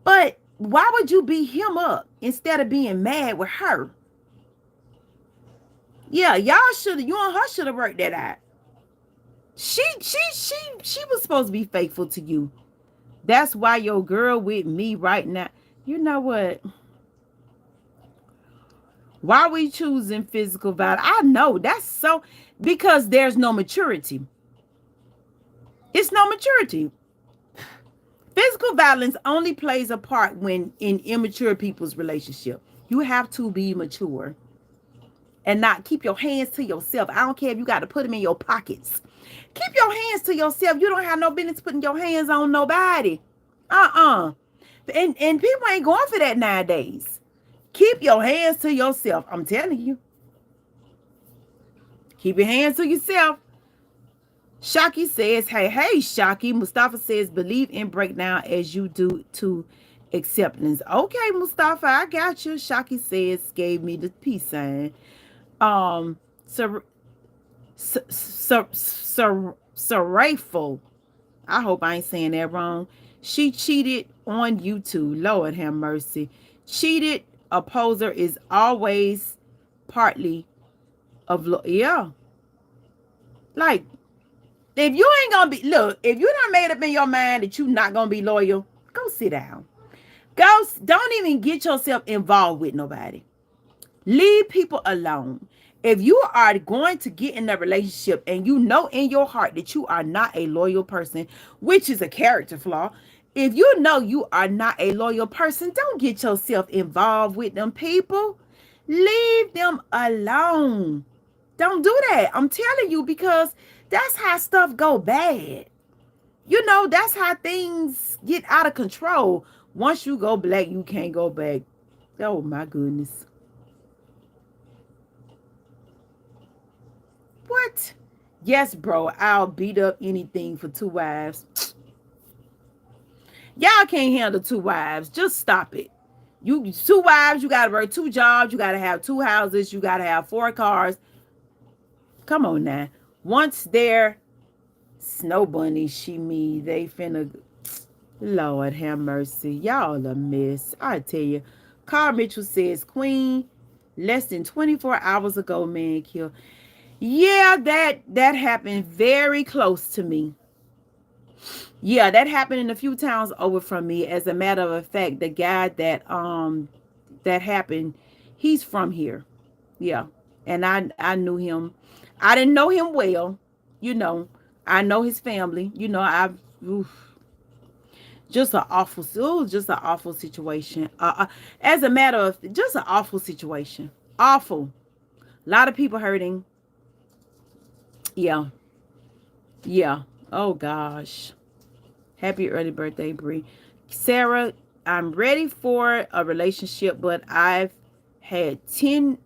But why would you beat him up instead of being mad with her? Yeah, you and her should have worked that out. She was supposed to be faithful to you. That's why your girl with me right now. You know what? Why we choosing physical violence? I know that's so because there's no maturity. It's no maturity. Physical violence only plays a part when in immature people's relationship. You have to be mature and not keep your hands to yourself. I don't care if you got to put them in your pockets. Keep your hands to yourself. You don't have no business putting your hands on nobody. Uh-uh. And people ain't going for that nowadays. Keep your hands to yourself. I'm telling you. Keep your hands to yourself. Shaki says, hey, Shaki. Mustafa says, believe in breakdown as you do to acceptance. Okay, Mustafa, I got you. Shaki says, gave me the peace sign. So Sarayful. I hope I ain't saying that wrong. She cheated on YouTube. Lord have mercy. Cheated opposer is always partly of yeah. Like if you ain't gonna be look, if you done made up in your mind that you not gonna be loyal, go sit down. Go, don't even get yourself involved with nobody. Leave people alone. If you are going to get in a relationship and you know in your heart that you are not a loyal person, which is a character flaw, if you know you are not a loyal person, don't get yourself involved with them people. Leave them alone. Don't do that. I'm telling you, because that's how stuff go bad. You know, that's how things get out of control. Once you go black, you can't go back. Oh my goodness. What? Yes, bro. I'll beat up anything for two wives. Y'all can't handle two wives. Just stop it. You two wives, you gotta work two jobs, you gotta have two houses, you gotta have four cars. Come on now. Once they're snow bunny, she me, they finna Lord have mercy. Y'all a mess. I tell you. Carl Mitchell says, Queen, less than 24 hours ago, man killed. Yeah, that happened very close to me. Yeah, that happened in a few towns over from me. As a matter of fact, the guy that happened, he's from here. Yeah. And I knew him. I didn't know him well, you know. I know his family. You know, I've just an awful situation. As a matter of just an awful situation. Awful. A lot of people hurting. Yeah. Yeah. Oh gosh. Happy early birthday, Bree. Sarah, I'm ready for a relationship, but I've had 10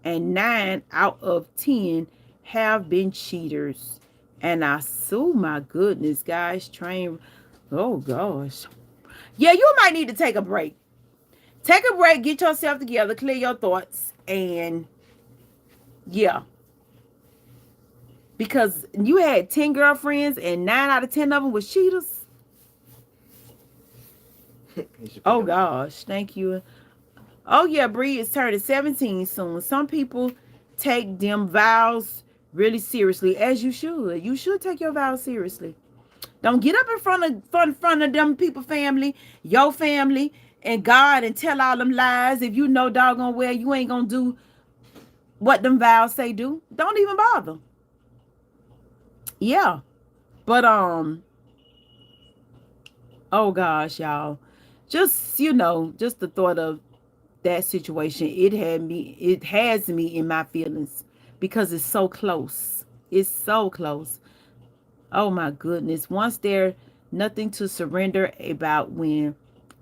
and 9 out of 10 have been cheaters. And I sue my goodness, guys. Train. Oh gosh. Yeah, you might need to take a break. Take a break, get yourself together, clear your thoughts, and yeah. Because you had 10 girlfriends and 9 out of 10 of them was cheaters. Oh gosh, thank you. Oh yeah, Bree is turning 17 soon. Some people take them vows really seriously, as you should. You should take your vows seriously. Don't get up in front of them people family, your family, and God and tell all them lies. If you know doggone well you ain't gonna do what them vows say do, don't even bother. Yeah. But oh gosh, y'all. Just, just the thought of that situation, it has me in my feelings because it's so close. It's so close. Oh my goodness. Once there nothing to surrender about when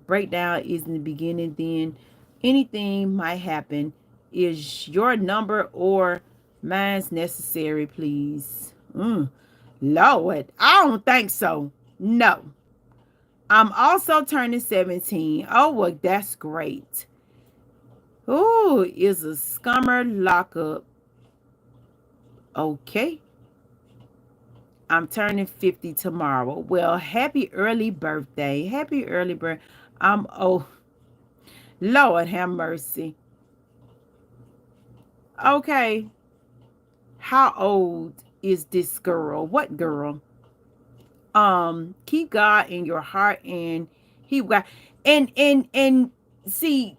breakdown is in the beginning, then anything might happen. Is your number or mine's necessary, please? Lord, I don't think so. No. I'm also turning 17. Oh, well, that's great. Ooh, is a scummer lockup. Okay. I'm turning 50 tomorrow. Well, happy early birthday. Happy early birthday. Oh, Lord have mercy. Okay. How old is this girl? What girl? Keep God in your heart and He got and see,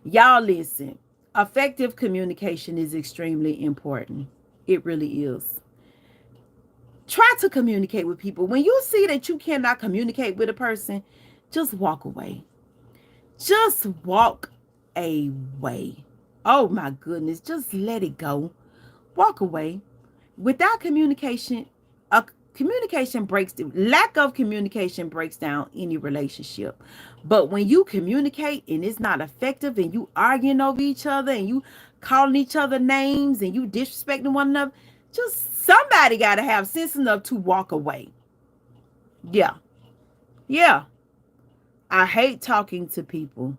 y'all listen. Effective communication is extremely important. It really is. Try to communicate with people. When you see that you cannot communicate with a person, just walk away. Just walk away. Oh my goodness, just let it go. Walk away. Without communication, a communication breaks the lack of communication breaks down any relationship. But when you communicate and it's not effective and you arguing over each other and you calling each other names and you disrespecting one another, just somebody got to have sense enough to walk away. Yeah. Yeah. I hate talking to people.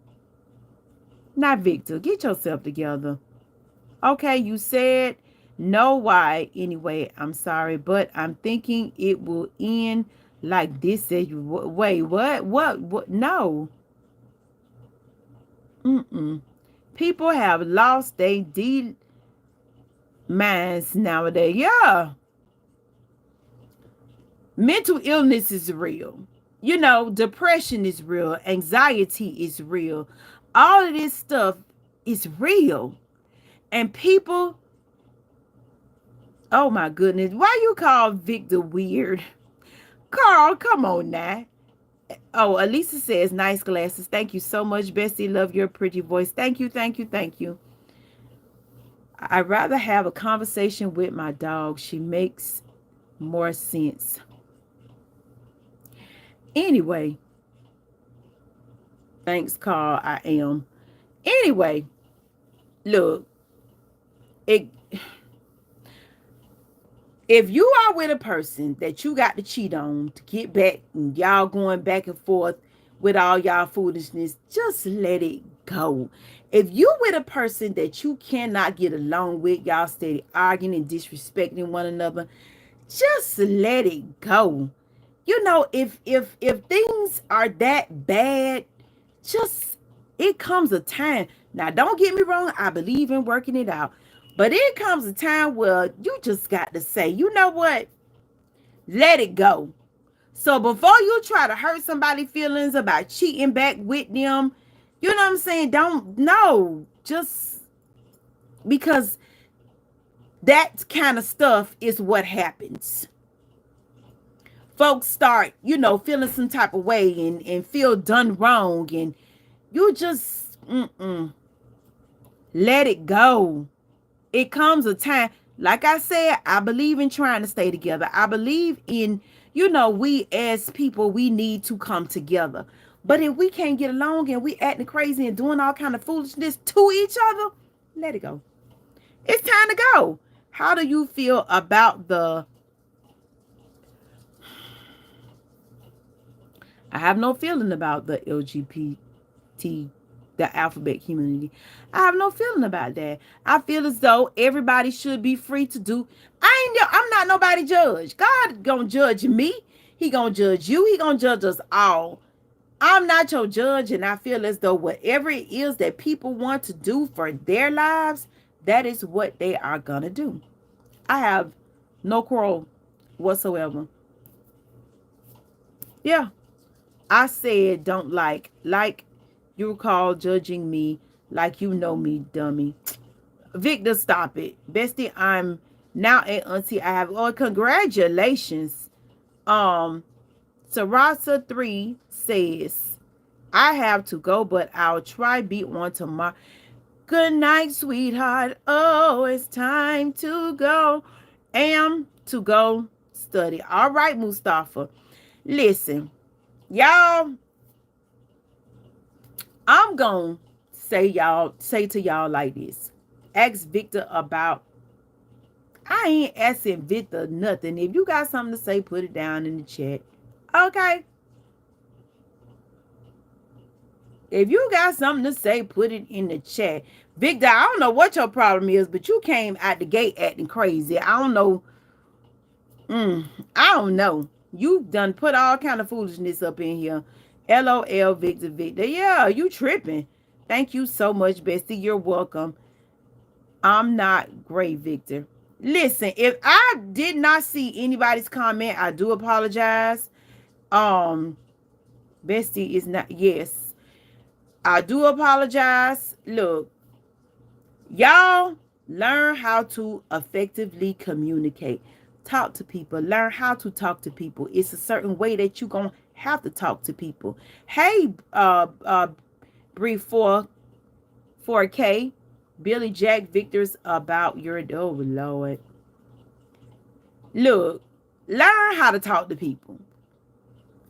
Not Victor. Get yourself together. Okay, you said no why. Anyway, I'm sorry, but I'm thinking it will end like this. Said you wait, what? No. People have lost their minds nowadays. Yeah. Mental illness is real. You know, depression is real. Anxiety is real. All of this stuff is real. And people, oh my goodness, why you call Victor weird? Carl, come on now. Oh, Elisa says, nice glasses. Thank you so much, Bessie. Love your pretty voice. Thank you, thank you, thank you. I'd rather have a conversation with my dog. She makes more sense. Anyway, thanks, Carl. I am. Anyway, look, if you are with a person that you got to cheat on to get back and y'all going back and forth with all y'all foolishness, just let it go. If you with a person that you cannot get along with, y'all steady arguing and disrespecting one another, just let it go. You know, if things are that bad, just it comes a time. Now, don't get me wrong, I believe in working it out. But it comes a time where you just got to say, you know what? Let it go. So before you try to hurt somebody's feelings about cheating back with them, you know what I'm saying? Don't, no, just because that kind of stuff is what happens. Folks start, you know, feeling some type of way and feel done wrong. And you just, let it go. It comes a time, like I said, I believe in trying to stay together. I believe in, you know, we as people, we need to come together. But if we can't get along and we acting crazy and doing all kind of foolishness to each other, let it go. It's time to go. How do you feel about I have no feeling about the LGBT, the alphabet community. I have no feeling about that. I feel as though everybody should be free to do. I'm not nobody judge. God gonna judge me. He gonna judge you. He gonna judge us all. I'm not your judge, and I feel as though whatever it is that people want to do for their lives, that is what they are gonna do. I have no quarrel whatsoever. Yeah. I said don't like you recall judging me like you know me, dummy. Victor, stop it. Bestie, I'm now a auntie. I have, oh, congratulations. Sarasa 3 says, I have to go, but I'll try beat one tomorrow. Good night, sweetheart. Oh, it's time to go. Am to go study. All right, Mustafa. Listen, y'all, I'm going to say to y'all like this. Ask Victor about, I ain't asking Victor nothing. If you got something to say, put it down in the chat. Okay. If you got something to say, put it in the chat. Victor, I don't know what your problem is, but you came out the gate acting crazy. I don't know. I don't know. You done put all kind of foolishness up in here. LOL, Victor. Yeah, you tripping. Thank you so much, Bestie. You're welcome. I'm not great, Victor. Listen, if I did not see anybody's comment, I do apologize. Um, bestie is not, yes. I do apologize. Look, y'all learn how to effectively communicate. Talk to people. Learn how to talk to people. It's a certain way that you're going to have to talk to people. Hey, Bree 4K, Billy Jack Victor's about your, oh Lord. Look, learn how to talk to people.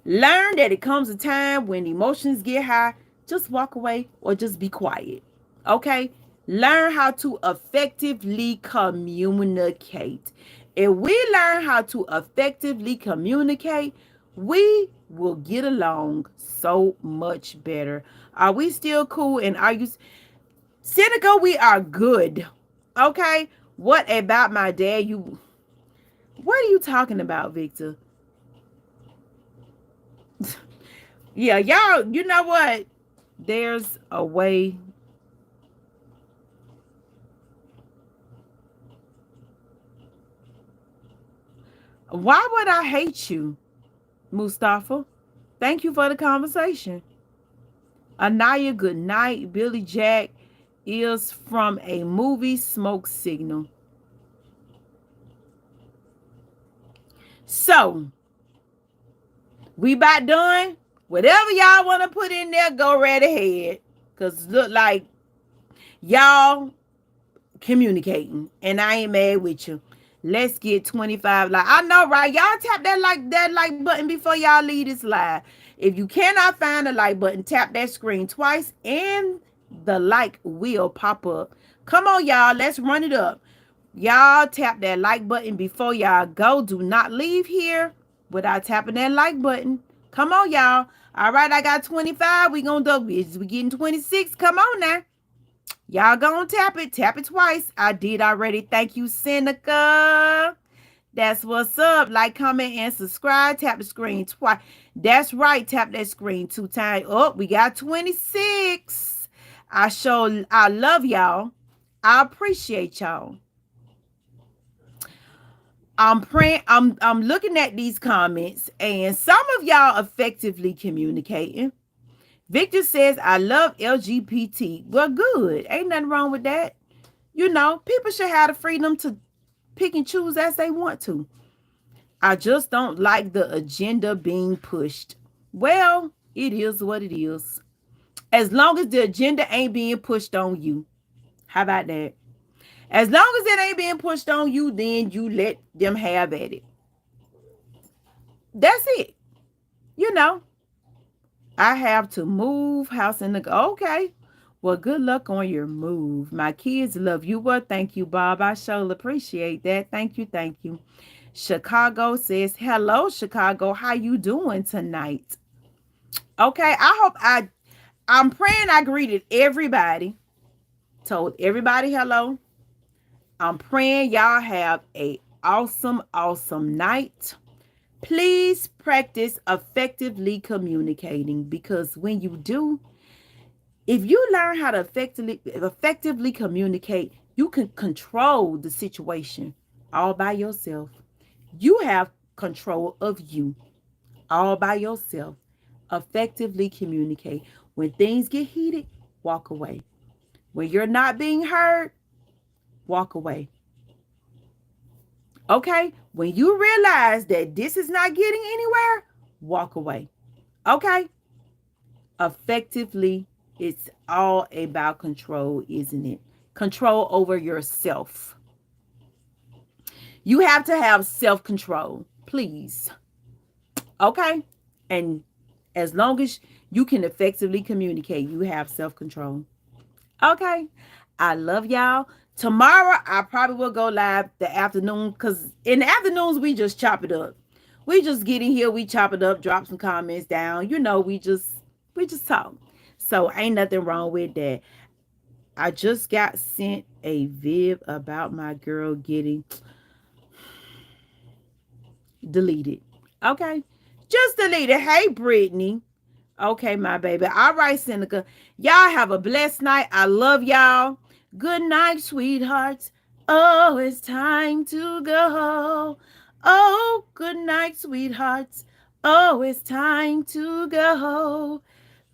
Learn that it comes a time when emotions get high, just walk away or just be quiet. Okay? Learn how to effectively communicate. If we learn how to effectively communicate, we will get along so much better. Are we still cool? And are you, Seneca? We are good. Okay? What about my dad? What are you talking about, Victor? Yeah, y'all, you know what? There's a way. Why would I hate you, Mustafa? Thank you for the conversation. Anaya, good night. Billy Jack is from a movie, Smoke Signal. So, we about done. Whatever y'all want to put in there, go right ahead. Because look like y'all communicating, and I ain't mad with you. Let's get 25 like I know, right? Y'all tap that like button before y'all leave this live. If you cannot find the like button, tap that screen twice and the like will pop up. Come on, y'all, let's run it up. Y'all tap that like button before y'all go. Do not leave here without tapping that like button. Come on, y'all. All right, I got 25. We gonna do this. We getting 26. Come on now. Y'all gonna tap it. Tap it twice. I did already. Thank you, Seneca. That's what's up. Like, comment, and subscribe. Tap the screen twice. That's right. Tap that screen 2 times. Oh, we got 26. I love y'all. I appreciate y'all. I'm praying. I'm looking at these comments, and some of y'all effectively communicating. Victor says, I love LGBT. Well, good. Ain't nothing wrong with that. You know, people should have the freedom to pick and choose as they want to. I just don't like the agenda being pushed. Well, it is what it is. As long as the agenda ain't being pushed on you. How about that? As long as it ain't being pushed on you, then you let them have at it. That's it. You know, I have to move house in the okay. Well, good luck on your move. My kids love you. Well, thank you, Bob. I sure appreciate that. Thank you, thank you. Chicago says, hello, Chicago. How you doing tonight? Okay, I'm praying I greeted everybody, told everybody hello. I'm praying y'all have a awesome night. Please practice effectively communicating, because when you do, if you learn how to effectively communicate, you can control the situation all by yourself. You have control of you all by yourself. Effectively communicate. When things get heated, walk away. When you're not being heard, walk away. Okay? When you realize that this is not getting anywhere, walk away. Okay? Effectively, it's all about control, isn't it? Control over yourself. You have to have self-control, please. Okay? And as long as you can effectively communicate, you have self-control. Okay? I love y'all. Tomorrow, I probably will go live the afternoon, because in the afternoons, we just chop it up. We just get in here, we chop it up, drop some comments down. You know, we just talk. So ain't nothing wrong with that. I just got sent a viv about my girl getting deleted. Okay? Just delete it. Hey, Brittany. Okay, my baby. All right, Seneca. Y'all have a blessed night. I love y'all. Good night, sweethearts. Oh, it's time to go. Oh, good night, sweethearts. Oh, it's time to go.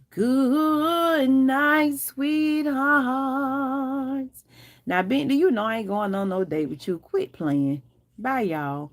Good night, sweethearts. Now, Bentley, you know I ain't going on no date with you. Quit playing. Bye, y'all.